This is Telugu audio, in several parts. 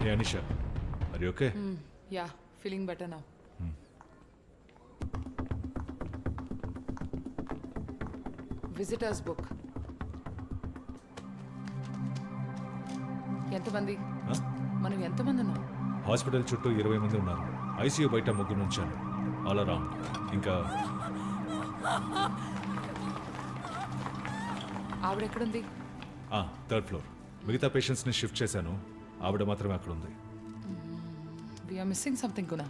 Hey Anisha, are you okay? Yeah, feeling better now. Visitors book. ఎంతమంది? మనం ఎంతమంది ఉన్నాం? హాస్పిటల్ చుట్టూ 20 మంది ఉన్నారు. ఐసీయూ బయట 3 ఉంచాను. All around. ఇంకా ఆవిడ ఎక్కడుంది? 3rd floor. మిగతా పేషెంట్స్ని షిఫ్ట్ చేశాను. ఆవిడ మాత్రమే అక్కడ ఉంది. వీఆర్ మిస్సింగ్ సంథింగ్ గుణ.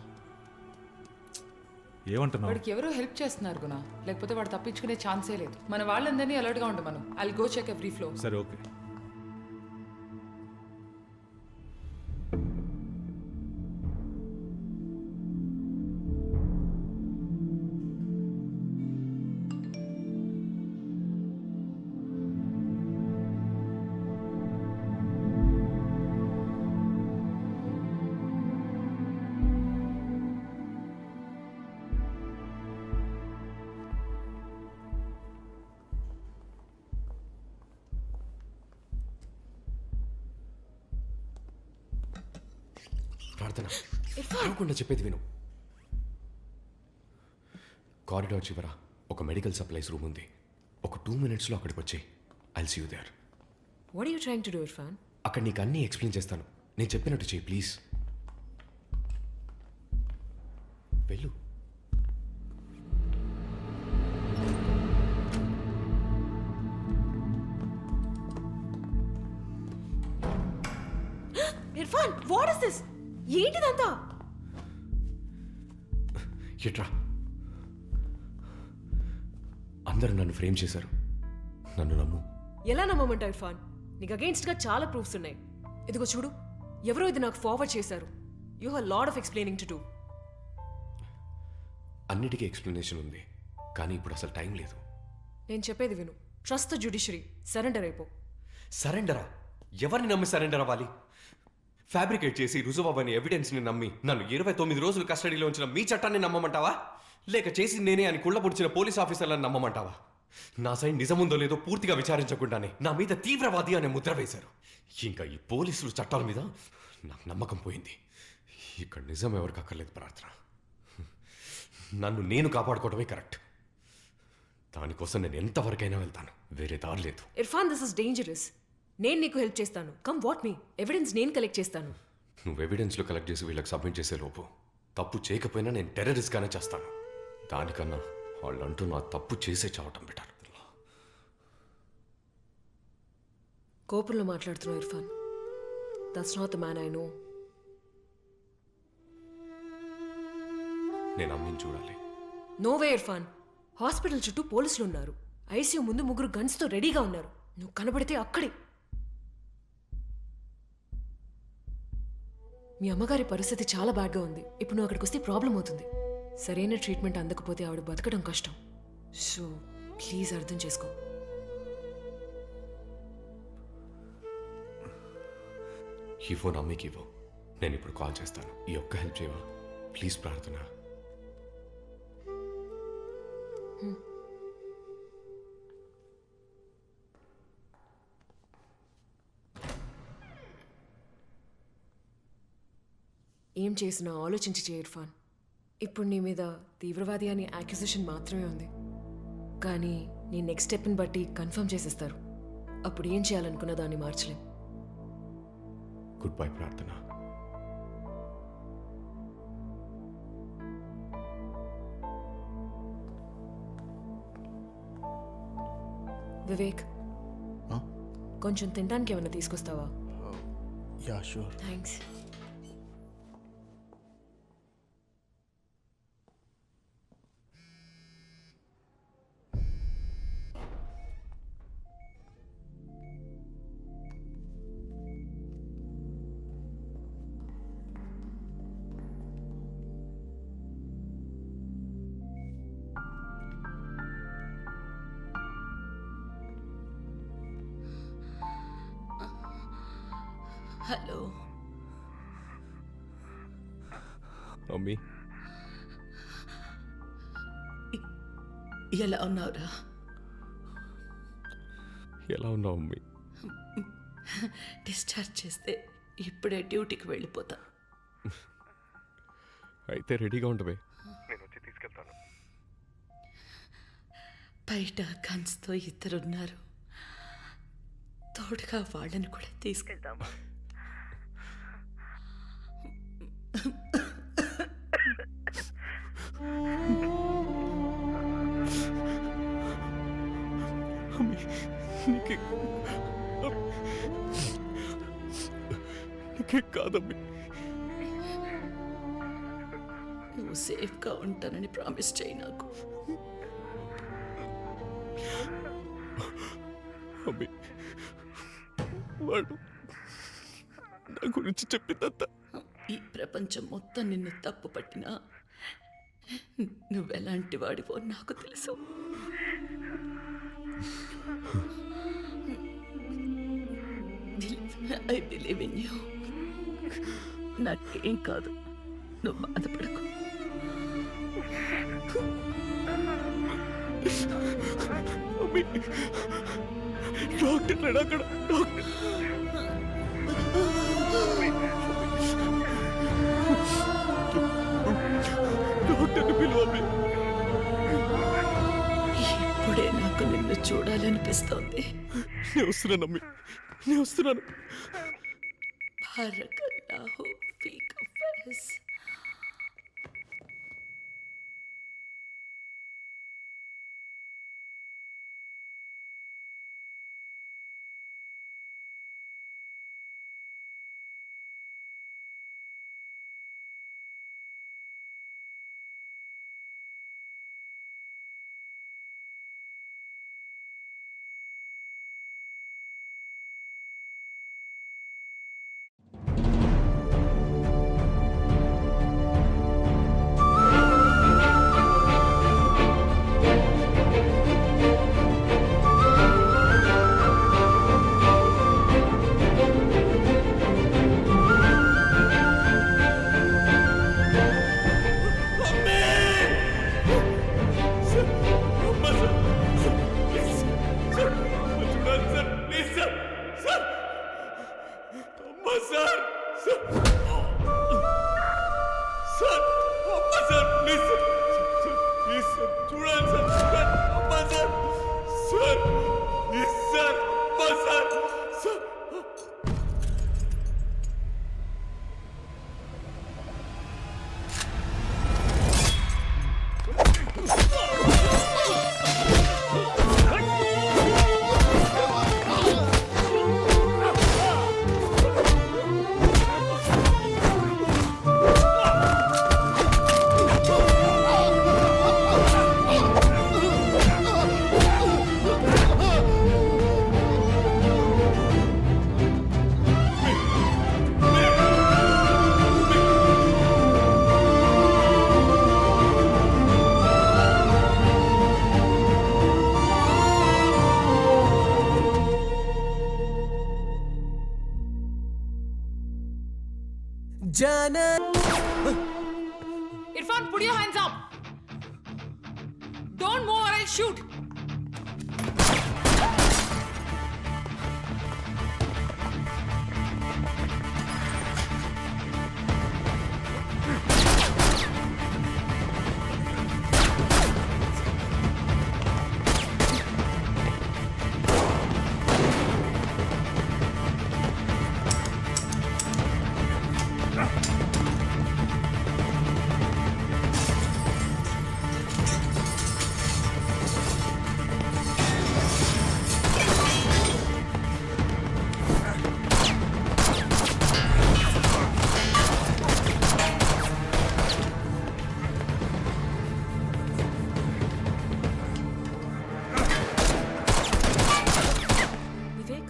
ఏమంటున్నావు? వాడికి ఎవరో హెల్ప్ చేస్తున్నారు గుణ, లేకపోతే వాడు తప్పించుకునే ఛాన్సే లేదు. మన వాళ్ళందరినీ అలర్ట్గా ఉండమను. I'll go check every floor. సరే, ఓకే. ప్రార్థన, అనుకుండా చెప్పేది విను. కారిడార్ చివర ఒక మెడికల్ సప్లైస్ రూమ్ ఉంది. ఒక 2 minutesలో అక్కడికి వచ్చి I'll see you there. What are you trying to do, Irfan? అక్కడ నీకు అన్నీ ఎక్స్ప్లెయిన్ చేస్తాను. నేను చెప్పినట్టు చెయ్యి ప్లీజ్. వెళ్ళు. Irfan, what is this? ఏంటిదంతా? ఎట్రా, అందరూ నన్ను ఫ్రేమ్ చేశారు. నన్ను నమ్ము. ఎలా నమ్మమంటా ఇర్ఫాన్? నీకు అగెయిన్స్ట్గా చాలా ప్రూఫ్స్ ఉన్నాయి. ఇదిగో చూడు, ఎవరో ఇది నాకు ఫార్వర్డ్ చేశారు. You have lot of explaining to do. అన్నిటికీ ఎక్స్ప్లెనేషన్ ఉంది, కానీ ఇప్పుడు అసలు టైం లేదు. నేను చెప్పేది విను. Trust the judiciary. సరెండర్ అయిపో. సరెండరా? ఎవరిని నమ్మి సరెండర్ అవ్వాలి? ఫ్యాబ్రికేట్ చేసి రుజువని ఎవిడెన్స్ని నమ్మి నన్ను 29 రోజులు కస్టడీలో ఉంచిన మీ చట్టాన్ని నమ్మమంటావా, లేక చేసి నేనే అని కుళ్ళబుడిచిన పోలీస్ ఆఫీసర్లను నమ్మమంటావా? నా సైడ్ నిజముందో లేదో పూర్తిగా విచారించకుండానే నా మీద తీవ్రవాది అనే ముద్ర వేశారు. ఇంకా ఈ పోలీసులు చట్టాల మీద నాకు నమ్మకం పోయింది. ఇక్కడ నిజం ఎవరికి అక్కర్లేదు ప్రార్థన. నన్ను నేను కాపాడుకోవడమే కరెక్ట్. దానికోసం నేను ఎంతవరకైనా వెళ్తాను. వేరే దారి లేదు. Irfan, this is dangerous. నేను నీకు హెల్ప్ చేస్తాను. Come what me. ఎవిడెన్స్ నేను కలెక్ట్ చేస్తాను. నువ్వు ఎవిడెన్స్లో కలెక్ట్ చేసి వీళ్ళకి సబ్మిట్ చేసే లోపు తప్పు చేయకపోయినా నేను టెర్రరిస్ట్గానే చేస్తాను. దానికన్నా వాళ్ళంటూ నా తప్పు చేసే చావటం బెటర్. కోపంలో మాట్లాడుతున్నావు Irfan. That's not the man I know. నేను అమ్మిని చూడాలి. నోవే ఇర్ఫాన్. హాస్పిటల్ చుట్టూ పోలీసులు ఉన్నారు. ఐసీయూ ముందు 3 గన్స్తో రెడీగా ఉన్నారు. నువ్వు కనబడితే అక్కడే. మీ అమ్మగారి పరిస్థితి చాలా బ్యాడ్గా ఉంది. ఇప్పుడు నువ్వు అక్కడికి వస్తే ప్రాబ్లం అవుతుంది. సరైన ట్రీట్మెంట్ అందకపోతే ఆవిడ బతకడం కష్టం. సో ప్లీజ్ అర్థం చేసుకో. ఈ ఫోన్ అమ్మకి ఇవ్వు. నేను ఇప్పుడు కాల్ చేస్తాను. ఈ ఒక్క హెల్ప్ చేయవా ప్లీజ్ ప్రార్థన? ఏం చేసినా ఆలోచించి చేయి ఇర్ఫాన్. ఇప్పుడు నీ మీద తీవ్రవాది అని యాక్యుజేషన్ మాత్రమే ఉంది, కానీ నీ నెక్స్ట్ స్టెప్ని బట్టి కన్ఫర్మ్ చేసేస్తారు. అప్పుడు ఏం చేయాలనుకున్న దాన్ని మార్చలేం. గుడ్ బై ప్రార్థన. వివేక్, కొంచెం తినడానికి ఏమైనా తీసుకొస్తావా? Yeah sure. Thanks. Hello mummy, ఎలా ఉన్నావురా? ఎలా ఉన్నావు మమ్మీ? డిశ్చార్జ్ చేస్తే ఇప్పుడే డ్యూటీకి వెళ్ళిపోతా. అయితే రెడీగా ఉండవే. బయట గన్స్తో ఇద్దరున్నారు, తోడుగా వాళ్ళని కూడా తీసుకెళ్దాం. నీకే కాదమ్మి. నువ్వు సేఫ్గా ఉంటానని ప్రామిస్ చేయి నాకు. అమ్మి, వాడు నా గురించి చెప్పిందంతా ఈ ప్రపంచం మొత్తం నిన్ను తప్పు పట్టినా నువ్వెలాంటి వాడివో నాకు తెలుసు. I believe in you. నాకేం కాదు, నువ్వు బాధపడకు. అమ్మి, డాక్టర్ లేడు అక్కడ. డాక్టర్ని పిలువమ్మి. ఇప్పుడే నాకు నిన్ను చూడాలనిపిస్తోంది. నేను వస్తున్నానమ్మి, నేను వస్తున్నాను. బారకల్లాహు ఫీక Faiz. Irfan, put your hands up. Don't move or I'll shoot.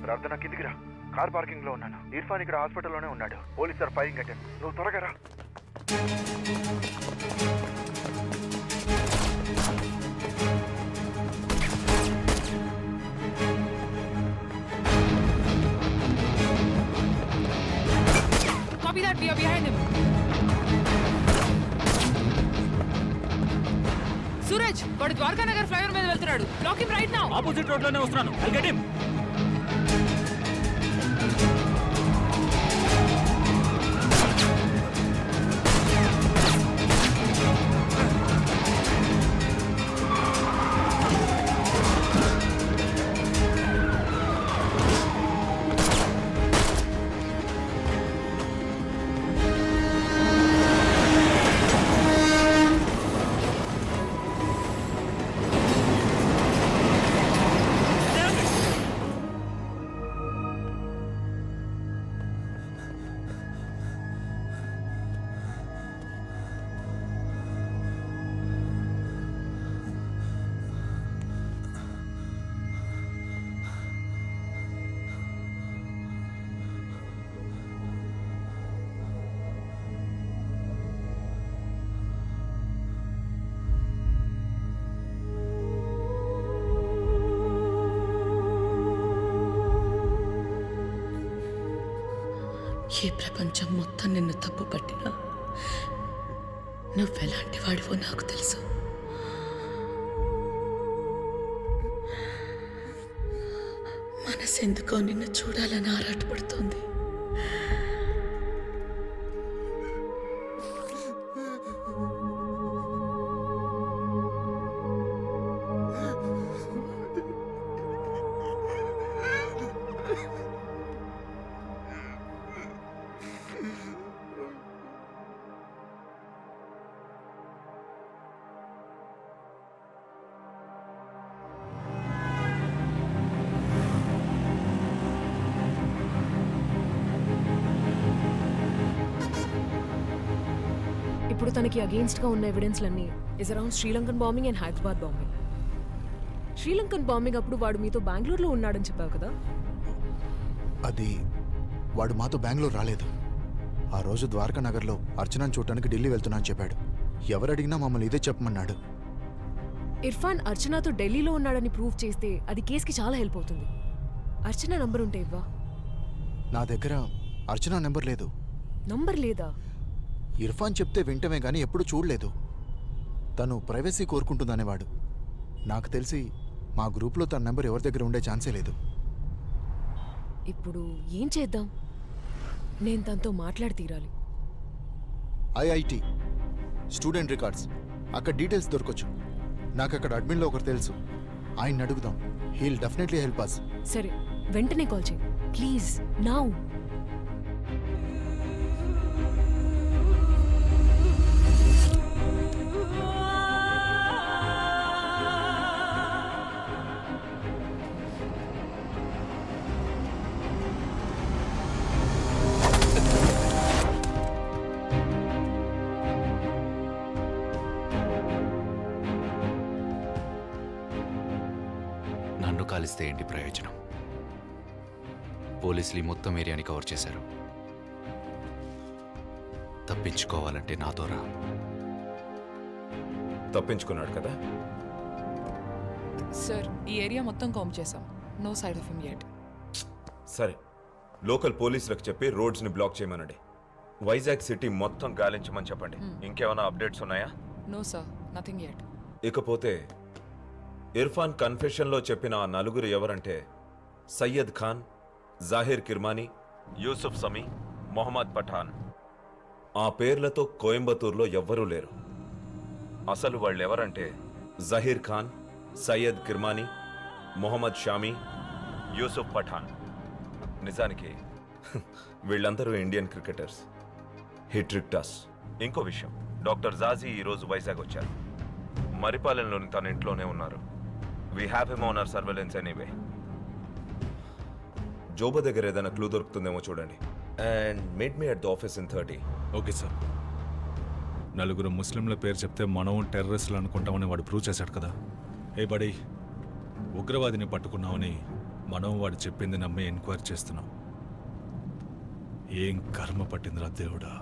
ప్రార్థన కిందికి రా. కార్ పార్కింగ్ లో ఉన్నాను. ఇర్ఫాన్ ఇక్కడ హాస్పిటల్లోనే ఉన్నాడు. Police sir firing attend. నువ్వు త్వరగా రా. Copy that. We are behind him. Suraj, వాడు ద్వారకా నగర్ ఫ్లైఓవర్ మీద వెళ్తున్నాడు. Block him right now. Opposite road లోనే వస్తున్నాను. I'll get him. ఈ ప్రపంచం మొత్తం నిన్ను తప్పు పట్టినా నువ్వెలాంటి వాడివో నాకు తెలుసు. మనసెందుకో నిన్ను చూడాలని ఆరాటపడుతోంది. ఇప్పుడు తనకి అగేన్స్ట్గా ఉన్న ఎవిడెన్స్లన్నీ is around Sri Lankan bombing and Hyderabad bombing. Sri Lankan bombing అప్పుడు వాడు మీతో బెంగళూరులో ఉన్నాడని చెప్పావు కదా? అది వాడు మాతో బెంగళూరు రాలేదు. ఆ రోజు ద్వారకా నగర్లో అర్చనను చూడటానికి ఢిల్లీ వెళ్తున్నా అని చెప్పాడు. ఎవరు అడిగినా మమ్మల్ని ఇదే చెప్పమన్నాడు. ఇర్ఫాన్ అర్చనతో ఢిల్లీలో ఉన్నాడని ప్రూవ్ చేస్తే అది కేసుకి చాలా హెల్ప్ అవుతుంది. అర్చన నంబర్ ఉంటే ఇవ్వా? నా దగ్గర అర్చన నెంబర్ లేదు. నంబర్ లేదా? ఇర్ఫాన్ చెప్తే వింటమే కానీ ఎప్పుడు చూడలేదు. తను ప్రైవసీ కోరుకుంటుందనేవాడు. నాకు తెలిసి మా గ్రూప్లో తన నెంబర్ ఎవరి దగ్గర ఉండే ఛాన్సే లేదు. ఇప్పుడు ఏం చేద్దాం? నేను తనతో మాట్లాడి తీరాలి. ఐఐటి స్టూడెంట్ రికార్డ్స్ అక్కడ డీటెయిల్స్ దొరకొచ్చు. నాకు అక్కడ అడ్మిన్లో ఒకరు తెలుసు. ఆయన్ని అడుగుదాం. He'll definitely help us. సరే, వెంటనే కాల్ చేయి ప్లీజ్. నౌ. నన్ను కాలిస్తే ఏంటి ప్రయోజనం? పోలీసులు ఈ మొత్తం ఏరియాని కవర్ చేశారు. తప్పించుకోవాలంటే నాతో రా. తప్పించుకున్నాడు కదా? సార్, ఈ ఏరియా మొత్తం కాంప్ చేసాం. నో సైడ్ ఆఫ్ హిమ్ యెట్. సరే, లోకల్ పోలీసులకు చెప్పి రోడ్స్ని బ్లాక్ చేయమనండి. వైజాగ్ సిటీ మొత్తం గాలించమని చెప్పండి. ఇంకేమైనా అప్డేట్స్ ఉన్నాయా? No sir, nothing yet. ఇకపోతే ఇర్ఫాన్ కన్ఫెషన్లో చెప్పిన ఆ నలుగురు ఎవరంటే సయ్యద్ ఖాన్, జాహిర్ కిర్మానీ, యూసుఫ్ సమీ, మొహమ్మద్ పఠాన్. ఆ పేర్లతో కోయంబత్తూర్లో ఎవ్వరూ లేరు. అసలు వాళ్ళెవరంటే జహీర్ ఖాన్, సయ్యద్ కిర్మానీ, మొహమ్మద్ షామీ, యూసుఫ్ పఠాన్. నిజానికి వీళ్ళందరూ Indian cricketers. He tricked us. ఇంకో విషయం, డాక్టర్ జాజీ ఈరోజు వైజాగ్ వచ్చారు. మరిపాలెంలోని తన ఇంట్లోనే ఉన్నారు. We have him on our surveillance anyway. Joba దగ్గర ఏదైనా క్లూ దొరుకుతుందేమో చూడండి. And meet me at the office in 30. Okay sir. నలుగురు ముస్లింల పేరు చెప్తే మనం టెర్రరిస్టులు అనుకుంటామని వాడు ప్రూవ్ చేశాడు కదా. ఏ బడీ, ఉగ్రవాదిని పట్టుకున్నామని మనం వాడు చెప్పింది నమ్మి ఎంక్వైరీ చేస్తున్నాం. ఏం కర్మ పట్టిందిరా దేవుడా.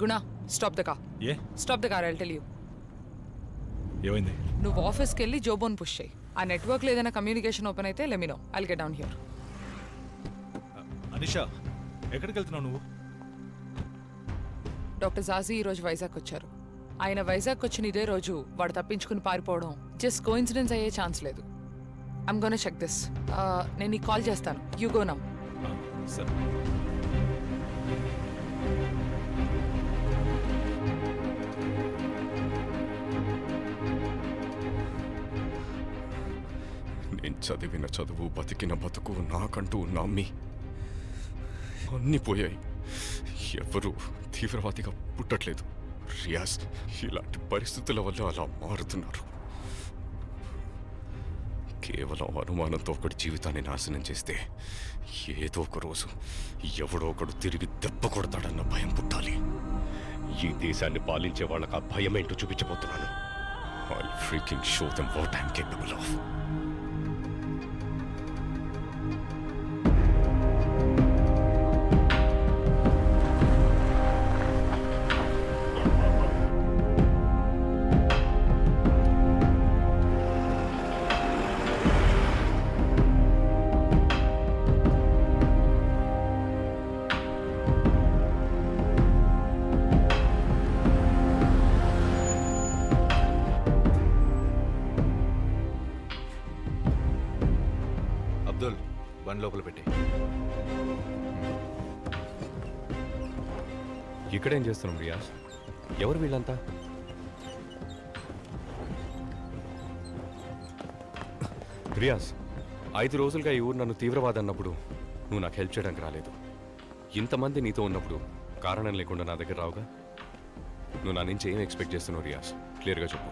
గుణ, stop the car. A stop the car, I'll tell you. ఏమైంది? నువ్వు ఆఫీస్కి వెళ్ళి జోబోన్ పుష్ చేయి. ఆ నెట్వర్క్లో ఏదైనా కమ్యూనికేషన్ ఓపెన్ అయితే let me know. I'll get down here. Anisha, ఎక్కడికి వెళ్తున్నావు నువ్వు? డాక్టర్ జాజీ ఈరోజు వైజాగ్ వచ్చారు. ఆయన వైజాగ్ వచ్చిన ఇదే రోజు వాడు తప్పించుకుని పారిపోవడం జస్ట్ కోఇన్సిడెన్స్ అయ్యే ఛాన్స్ లేదు. I'm gonna check this. నేను నీకు కాల్ చేస్తాను. You go now. సరే. నేను చదివిన చదువు, బతికిన బతుకు, నాకంటూ ఉన్న అమ్మి అన్నీ పోయాయి. ఎవరు తీవ్రవాదిగా పుట్టట్లేదు. రియాజ్ ఇలాంటి పరిస్థితుల వల్ల అలా మారుతున్నారు. కేవలం అనుమానంతో ఒకటి జీవితాన్ని నాశనం చేస్తే ఏదో ఒక రోజు ఎవడో ఒకడు తిరిగి దెబ్బ కొడతాడన్న భయం పుట్టాలి. ఈ దేశాన్ని పాలించే వాళ్ళకి ఆ భయం ఏంటో చూపించబోతున్నాను. I'll freaking show them what I'm capable of. లోపల పెట్టి. ఇక్కడేం చేస్తున్నాం రియాజ్? ఎవరు వీళ్ళంతా? రియాజ్, 5 రోజులుగా ఈ ఊరు నన్ను తీవ్రవాది అన్నప్పుడు నువ్వు నాకు హెల్ప్ చేయడానికి రాలేదు. ఇంతమంది నీతో ఉన్నప్పుడు కారణం లేకుండా నా దగ్గర రావుగా. నువ్వు నా నుంచి ఏం ఎక్స్పెక్ట్ చేస్తున్నావు రియాజ్? క్లియర్గా చెప్పు.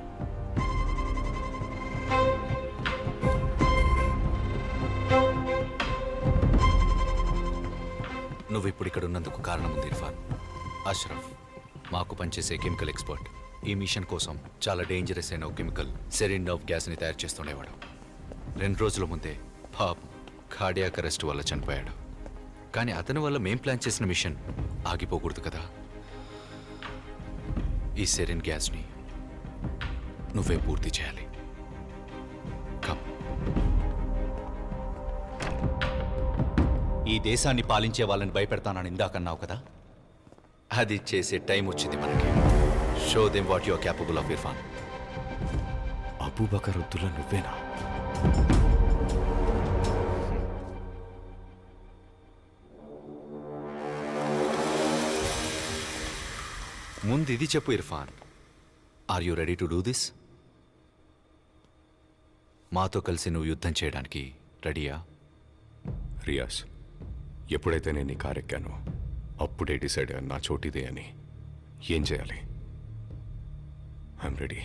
నువ్వు ఇప్పుడు ఇక్కడ ఉన్నందుకు కారణం ఉంది ఇర్ఫాన్. అష్రఫ్ మాకు పనిచేసే కెమికల్ ఎక్స్పర్ట్. ఈ మిషన్ కోసం చాలా డేంజరస్ అయిన ఒక కెమికల్ సెరిన్ ఆఫ్ గ్యాస్ని తయారు చేస్తుండేవాడు. 2 రోజుల ముందే పాప్ కార్డియాక్ అరెస్ట్ వల్ల చనిపోయాడు. కానీ అతని వల్ల మేం ప్లాన్ చేసిన మిషన్ ఆగిపోకూడదు కదా. ఈ సెరిన్ గ్యాస్ని నువ్వే పూర్తి చేయాలి. కమ్. ఈ దేశాన్ని పాలించే వాళ్ళని భయపెడతానని ఇందాకన్నావు కదా, అది చేసే టైం వచ్చింది మనకి. Show them what you are capable of Irfan. Abubakar Abdullah నువ్వేనా? ముందు ఇది చెప్పు Irfan, are you ready to do this? మాతో కలిసి నువ్వు యుద్ధం చేయడానికి రెడీయా? రియాజ్, ఎప్పుడైతే నేను నీ కారు ఎక్కానో అప్పుడే డిసైడ్ అయ్యాను నా చోటిదే అని. ఏం చేయాలి? I'm ready.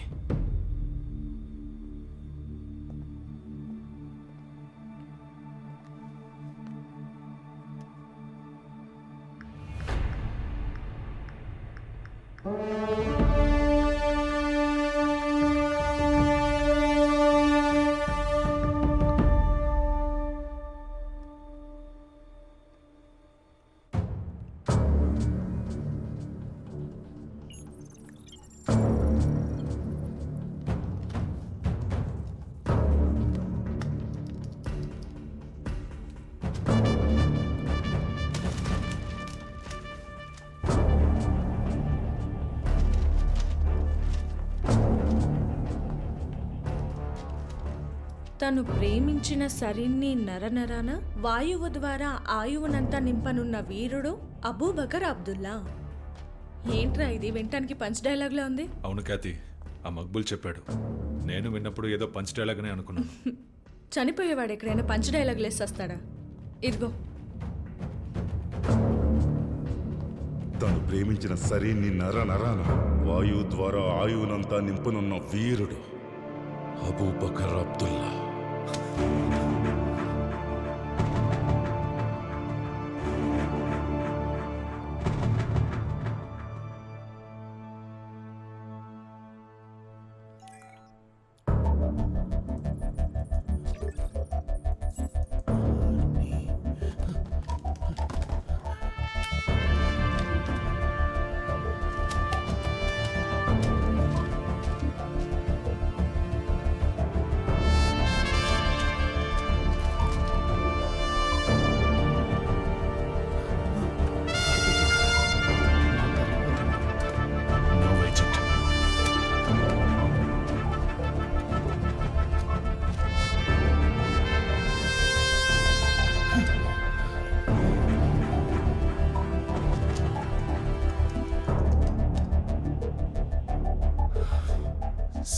తను ప్రేమించిన సరిన్ని నరనరాన వాయువు ద్వారా ఆయువునంతా నింపనున్న వీరుడు అబూబకర్ అబ్దుల్లా. ఏంట్రా ఇది వినటానికి పంచ్ డైలాగ్లా ఉంది? అవును ఖ్యాతి, ఆ మక్బుల్ చెప్పాడు. నేను విన్నప్పుడు ఏదో పంచ్ డైలాగ్నే అనుకున్నాను. చనిపోయేవాడు ఎక్కడైనా పంచ్ డైలాగ్ లేస్తాడా? ఇదిగో. తను ప్రేమించిన సరిని నరనరాన వాయువు ద్వారా ఆయువునంతా నింపనున్న వీరుడు Abubakar Abdullah.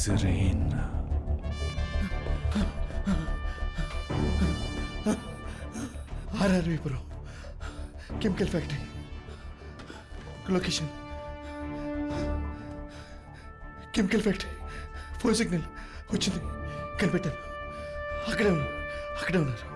Serene. RRV Puram chemical factory location. Chemical factory phone signal వచ్చింది, కనిపెట్టాను. అక్కడే ఉన్నారు.